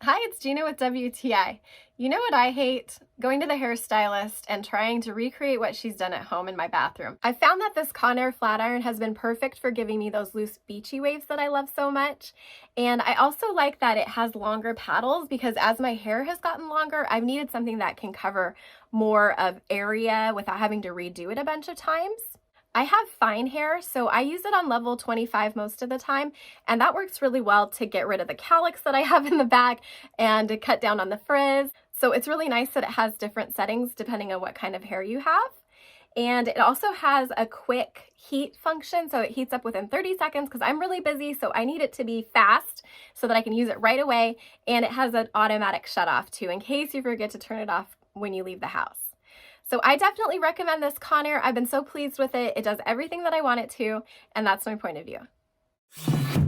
Hi, it's Gina with WTI. You know what I hate? Going to the hairstylist and trying to recreate what she's done at home in my bathroom. I found that this Conair flat iron has been perfect for giving me those loose beachy waves that I love so much. And I also like that it has longer paddles because as my hair has gotten longer, I've needed something that can cover more of area without having to redo it a bunch of times. I have fine hair, so I use it on level 25 most of the time, and that works really well to get rid of the cowlicks that I have in the back and to cut down on the frizz. So it's really nice that it has different settings depending on what kind of hair you have. And it also has a quick heat function, so it heats up within 30 seconds because I'm really busy, so I need it to be fast so that I can use it right away. And it has an automatic shut off too, in case you forget to turn it off when you leave the house. So I definitely recommend this Conair. I've been so pleased with it. It does everything that I want it to, and that's my point of view.